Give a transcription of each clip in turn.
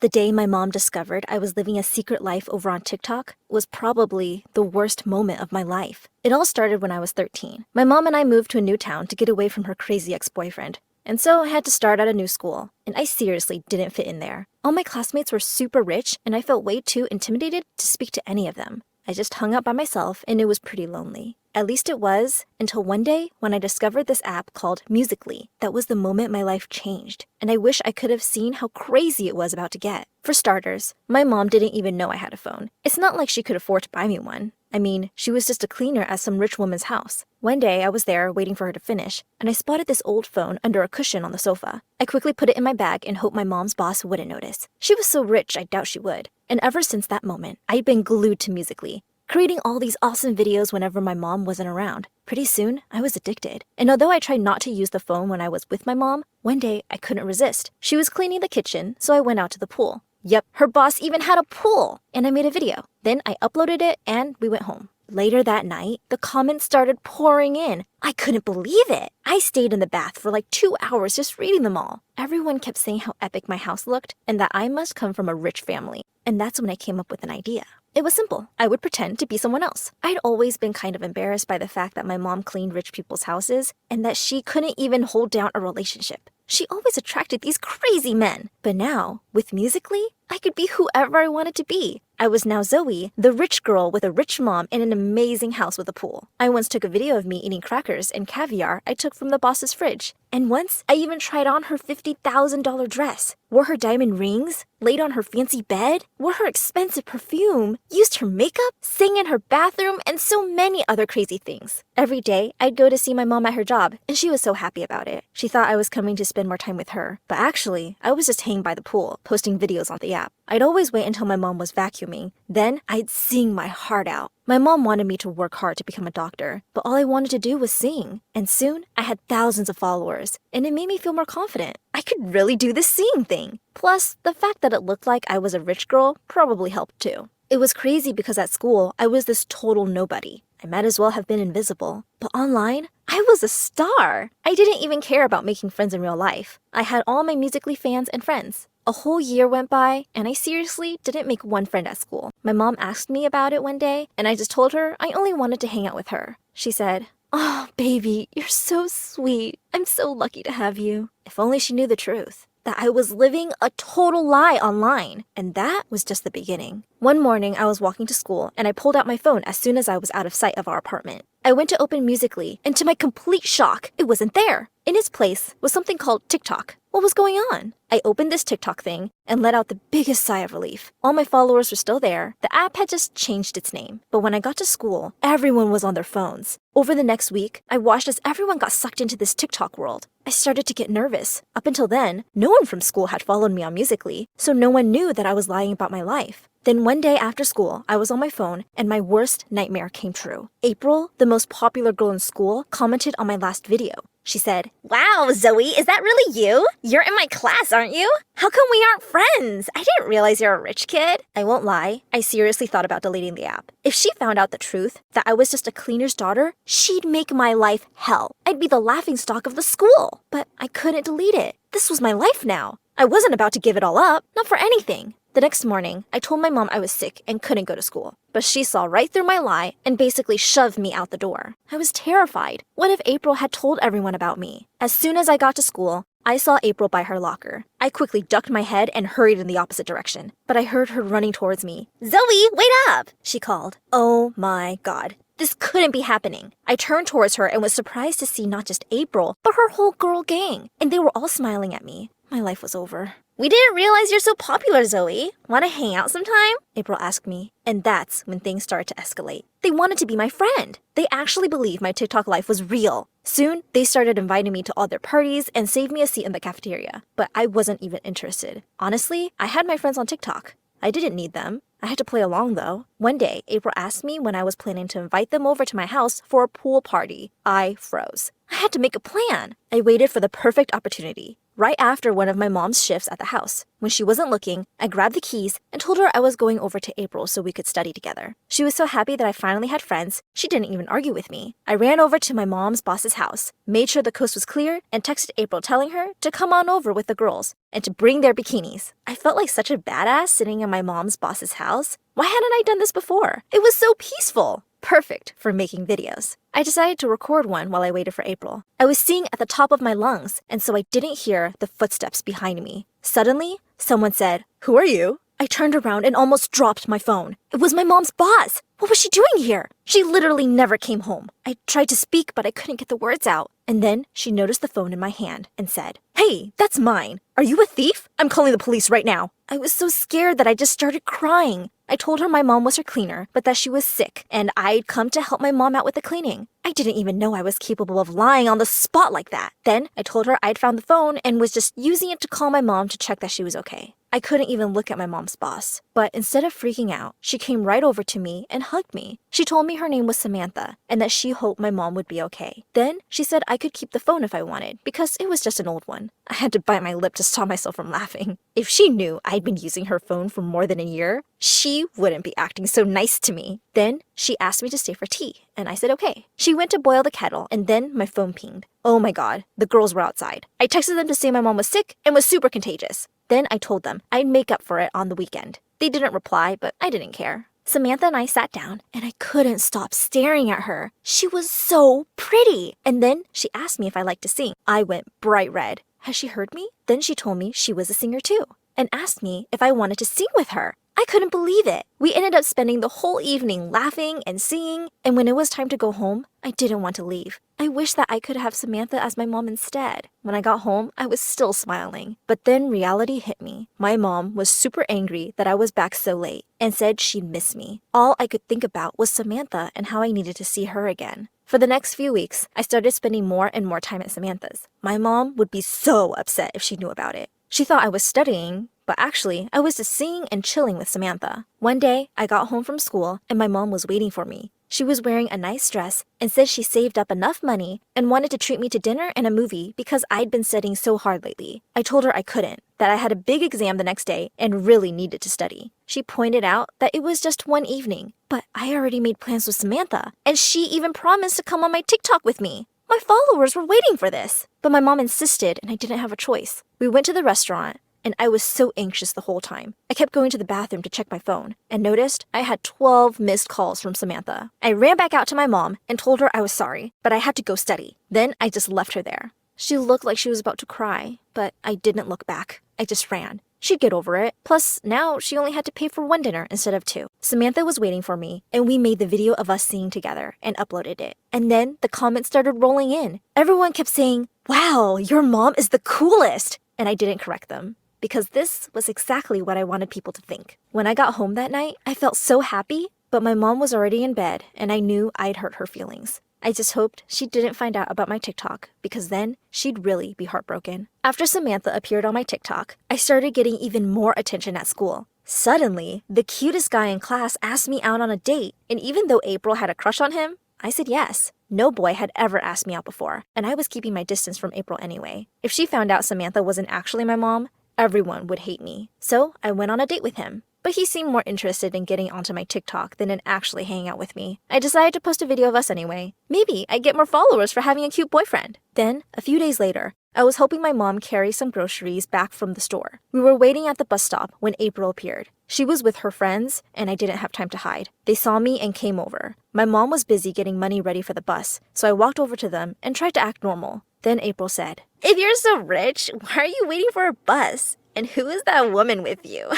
The day my mom discovered I was living a secret life over on TikTok was probably the worst moment of my life. It all started when I was 13. My mom and I moved to a new town to get away from her crazy ex-boyfriend. And so I had to start at a new school, and I seriously didn't fit in there. All my classmates were super rich, and I felt way too intimidated to speak to any of them. I just hung out by myself, and it was pretty lonely. At least it was, until one day when I discovered this app called Musical.ly. That was the moment my life changed, and I wish I could have seen how crazy it was about to get. For starters, my mom didn't even know I had a phone. It's not like she could afford to buy me one. I mean, she was just a cleaner at some rich woman's house. One day, I was there waiting for her to finish, and I spotted this old phone under a cushion on the sofa. I quickly put it in my bag and hoped my mom's boss wouldn't notice. She was so rich, I doubt she would. And ever since that moment, I'd been glued to Musical.ly, creating all these awesome videos whenever my mom wasn't around. Pretty soon, I was addicted. And although I tried not to use the phone when I was with my mom, one day I couldn't resist. She was cleaning the kitchen, so I went out to the pool. Yep, her boss even had a pool! And I made a video. Then I uploaded it and we went home. Later that night, the comments started pouring in. I couldn't believe it. I stayed in the bath for like 2 hours just reading them all. Everyone kept saying how epic my house looked and that I must come from a rich family. And that's when I came up with an idea. It was simple. I would pretend to be someone else. I'd always been kind of embarrassed by the fact that my mom cleaned rich people's houses and that she couldn't even hold down a relationship. She always attracted these crazy men. But now, with Musical.ly, I could be whoever I wanted to be. I was now Zoe, the rich girl with a rich mom and an amazing house with a pool. I once took a video of me eating crackers and caviar I took from the boss's fridge. And once, I even tried on her $50,000 dress, wore her diamond rings, laid on her fancy bed, wore her expensive perfume, used her makeup, sang in her bathroom, and so many other crazy things. Every day, I'd go to see my mom at her job, and she was so happy about it. She thought I was coming to spend more time with her. But actually, I was just hanging by the pool, posting videos on the app. I'd always wait until my mom was vacuuming. Then, I'd sing my heart out. My mom wanted me to work hard to become a doctor, but all I wanted to do was sing. And soon, I had thousands of followers, and it made me feel more confident. I could really do this singing thing. Plus, the fact that it looked like I was a rich girl probably helped too. It was crazy because at school, I was this total nobody. I might as well have been invisible. But online, I was a star. I didn't even care about making friends in real life. I had all my Musical.ly fans and friends. A whole year went by, and I seriously didn't make one friend at school. My mom asked me about it one day, and I just told her I only wanted to hang out with her. She said, "Oh, baby, you're so sweet. I'm so lucky to have you." If only she knew the truth. That I was living a total lie online. And that was just the beginning. One morning, I was walking to school, and I pulled out my phone as soon as I was out of sight of our apartment. I went to open Musical.ly, and to my complete shock, it wasn't there. In its place was something called TikTok. What was going on? I opened this TikTok thing and let out the biggest sigh of relief. All my followers were still there. The app had just changed its name. But when I got to school, everyone was on their phones. Over the next week, I watched as everyone got sucked into this TikTok world. I started to get nervous. Up until then, no one from school had followed me on Musical.ly, so no one knew that I was lying about my life. Then one day after school, I was on my phone, and my worst nightmare came true. April, the most popular girl in school, commented on my last video. She said, "Wow, Zoe, is that really you? You're in my class, aren't you? How come we aren't friends? I didn't realize you're a rich kid." I won't lie, I seriously thought about deleting the app. If she found out the truth, that I was just a cleaner's daughter, she'd make my life hell. I'd be the laughingstock of the school. But I couldn't delete it. This was my life now. I wasn't about to give it all up, not for anything. The next morning, I told my mom I was sick and couldn't go to school. But she saw right through my lie and basically shoved me out the door. I was terrified. What if April had told everyone about me? As soon as I got to school, I saw April by her locker. I quickly ducked my head and hurried in the opposite direction. But I heard her running towards me. "Zoe, wait up!" she called. Oh my God. This couldn't be happening. I turned towards her and was surprised to see not just April, but her whole girl gang. And they were all smiling at me. My life was over. "We didn't realize you're so popular, Zoe. Want to hang out sometime?" April asked me. And that's when things started to escalate. They wanted to be my friend. They actually believed my TikTok life was real. Soon, they started inviting me to all their parties and saved me a seat in the cafeteria. But I wasn't even interested. Honestly, I had my friends on TikTok. I didn't need them. I had to play along though. One day, April asked me when I was planning to invite them over to my house for a pool party. I froze. I had to make a plan. I waited for the perfect opportunity. right after one of my mom's shifts at the house. When she wasn't looking, I grabbed the keys and told her I was going over to April so we could study together. She was so happy that I finally had friends, she didn't even argue with me. I ran over to my mom's boss's house, made sure the coast was clear, and texted April telling her to come on over with the girls and to bring their bikinis. I felt like such a badass sitting in my mom's boss's house. Why hadn't I done this before? It was so peaceful. Perfect for making videos. I decided to record one while I waited for April. I was singing at the top of my lungs, and so I didn't hear the footsteps behind me. Suddenly, someone said, "Who are you?" I turned around and almost dropped my phone. It was my mom's boss. What was she doing here? She literally never came home. I tried to speak, but I couldn't get the words out. And then she noticed the phone in my hand and said, "Hey, that's mine. Are you a thief? I'm calling the police right now." I was so scared that I just started crying. I told her my mom was her cleaner, but that she was sick, and I'd come to help my mom out with the cleaning. I didn't even know I was capable of lying on the spot like that. Then I told her I'd found the phone and was just using it to call my mom to check that she was okay. I couldn't even look at my mom's boss. But instead of freaking out, she came right over to me and hugged me. She told me her name was Samantha and that she hoped my mom would be okay. Then she said I could keep the phone if I wanted because it was just an old one. I had to bite my lip to stop myself from laughing. If she knew I'd been using her phone for more than a year, she wouldn't be acting so nice to me. Then she asked me to stay for tea, and I said okay. She went to boil the kettle, and then my phone pinged. Oh my god, the girls were outside. I texted them to say my mom was sick and was super contagious. Then I told them I'd make up for it on the weekend. They didn't reply, but I didn't care. Samantha and I sat down, and I couldn't stop staring at her. She was so pretty. And then she asked me if I liked to sing. I went bright red. Has she heard me? Then she told me she was a singer too, and asked me if I wanted to sing with her. I couldn't believe it. We ended up spending the whole evening laughing and singing, and when it was time to go home, I didn't want to leave. I wish that I could have Samantha as my mom instead. When I got home, I was still smiling. But then reality hit me. My mom was super angry that I was back so late and said she'd miss me. All I could think about was Samantha and how I needed to see her again. For the next few weeks, I started spending more and more time at Samantha's. My mom would be so upset if she knew about it. She thought I was studying, but actually, I was just singing and chilling with Samantha. One day, I got home from school and my mom was waiting for me. She was wearing a nice dress and said she saved up enough money and wanted to treat me to dinner and a movie because I'd been studying so hard lately. I told her I couldn't, that I had a big exam the next day and really needed to study. She pointed out that it was just one evening, but I already made plans with Samantha, and she even promised to come on my TikTok with me. My followers were waiting for this, but my mom insisted and I didn't have a choice. We went to the restaurant, and I was so anxious the whole time. I kept going to the bathroom to check my phone and noticed I had 12 missed calls from Samantha. I ran back out to my mom and told her I was sorry, but I had to go study. Then I just left her there. She looked like she was about to cry, but I didn't look back. I just ran. She'd get over it. Plus, now she only had to pay for one dinner instead of two. Samantha was waiting for me, and we made the video of us singing together and uploaded it. And then the comments started rolling in. Everyone kept saying, "Wow, your mom is the coolest!" And I didn't correct them, because this was exactly what I wanted people to think. When I got home that night, I felt so happy, but my mom was already in bed, and I knew I'd hurt her feelings. I just hoped she didn't find out about my TikTok, because then she'd really be heartbroken. After Samantha appeared on my TikTok, I started getting even more attention at school. Suddenly, the cutest guy in class asked me out on a date, and even though April had a crush on him, I said yes. No boy had ever asked me out before, and I was keeping my distance from April anyway. If she found out Samantha wasn't actually my mom, everyone would hate me. So I went on a date with him. But he seemed more interested in getting onto my TikTok than in actually hanging out with me. I decided to post a video of us anyway. Maybe I'd get more followers for having a cute boyfriend. Then, a few days later, I was helping my mom carry some groceries back from the store. We were waiting at the bus stop when April appeared. She was with her friends, and I didn't have time to hide. They saw me and came over. My mom was busy getting money ready for the bus, so I walked over to them and tried to act normal. Then April said, "If you're so rich, why are you waiting for a bus? And who is that woman with you?"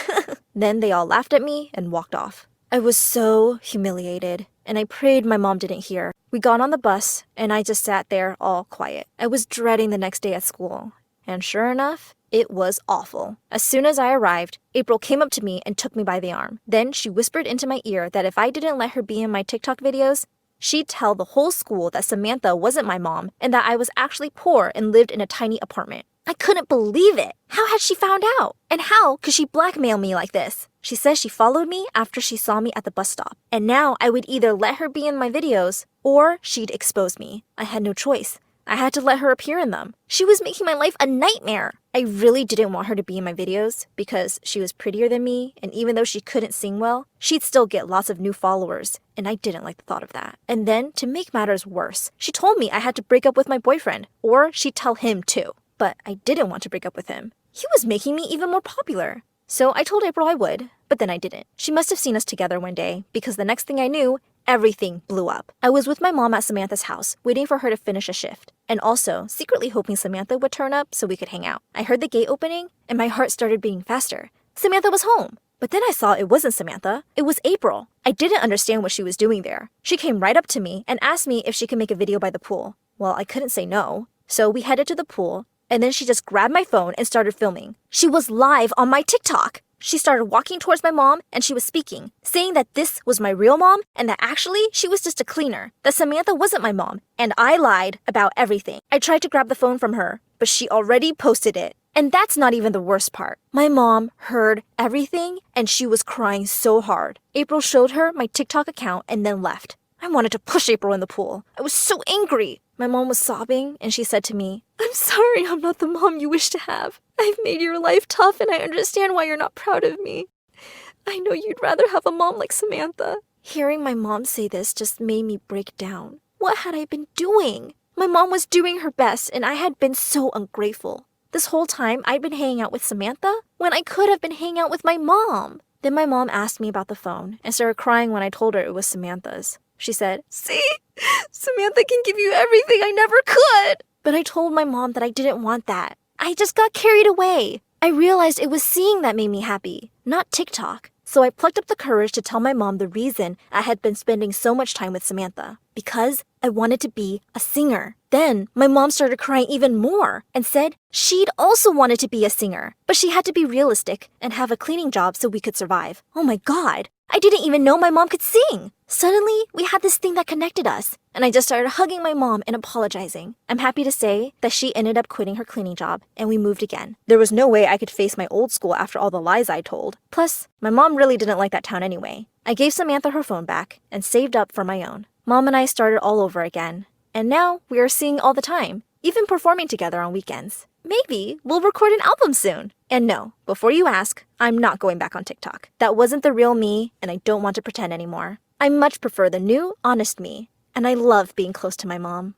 Then they all laughed at me and walked off. I was so humiliated, and I prayed my mom didn't hear. We got on the bus, and I just sat there all quiet. I was dreading the next day at school. And sure enough, it was awful. As soon as I arrived, April came up to me and took me by the arm. Then she whispered into my ear that if I didn't let her be in my TikTok videos, she'd tell the whole school that Samantha wasn't my mom and that I was actually poor and lived in a tiny apartment. I couldn't believe it. How had she found out? And how could she blackmail me like this? She says she followed me after she saw me at the bus stop. And now I would either let her be in my videos or she'd expose me. I had no choice. I had to let her appear in them. She was making my life a nightmare. I really didn't want her to be in my videos because she was prettier than me, and even though she couldn't sing well, she'd still get lots of new followers, and I didn't like the thought of that. And then, to make matters worse, she told me I had to break up with my boyfriend, or she'd tell him too. But I didn't want to break up with him. He was making me even more popular. So I told April I would, but then I didn't. She must have seen us together one day, because the next thing I knew, everything blew up. I was with my mom at Samantha's house, waiting for her to finish a shift, and also secretly hoping Samantha would turn up so we could hang out. I heard the gate opening, and my heart started beating faster. Samantha was home. But then I saw it wasn't Samantha, it was April. I didn't understand what she was doing there. She came right up to me and asked me if she could make a video by the pool. Well, I couldn't say no. So we headed to the pool, and then she just grabbed my phone and started filming. She was live on my TikTok. She started walking towards my mom and she was speaking, saying that this was my real mom and that actually she was just a cleaner, that Samantha wasn't my mom, and I lied about everything. I tried to grab the phone from her, but she already posted it. And that's not even the worst part. My mom heard everything and she was crying so hard. April showed her my TikTok account and then left. I wanted to push April in the pool. I was so angry. My mom was sobbing and she said to me, "I'm sorry I'm not the mom you wish to have. I've made your life tough and I understand why you're not proud of me. I know you'd rather have a mom like Samantha." Hearing my mom say this just made me break down. What had I been doing? My mom was doing her best and I had been so ungrateful. This whole time I'd been hanging out with Samantha when I could have been hanging out with my mom. Then my mom asked me about the phone and started crying when I told her it was Samantha's. She said, "See, Samantha can give you everything I never could." But I told my mom that I didn't want that. I just got carried away. I realized it was seeing that made me happy, not TikTok. So I plucked up the courage to tell my mom the reason I had been spending so much time with Samantha. Because I wanted to be a singer. Then my mom started crying even more and said she'd also wanted to be a singer, but she had to be realistic and have a cleaning job so we could survive. Oh my God, I didn't even know my mom could sing. Suddenly, we had this thing that connected us, and I just started hugging my mom and apologizing. I'm happy to say that she ended up quitting her cleaning job, and we moved again. There was no way I could face my old school after all the lies I told. Plus, my mom really didn't like that town anyway. I gave Samantha her phone back and saved up for my own. Mom and I started all over again, and now we are seeing all the time, even performing together on weekends. Maybe we'll record an album soon. And no, before you ask, I'm not going back on TikTok. That wasn't the real me, and I don't want to pretend anymore. I much prefer the new, honest me, and I love being close to my mom.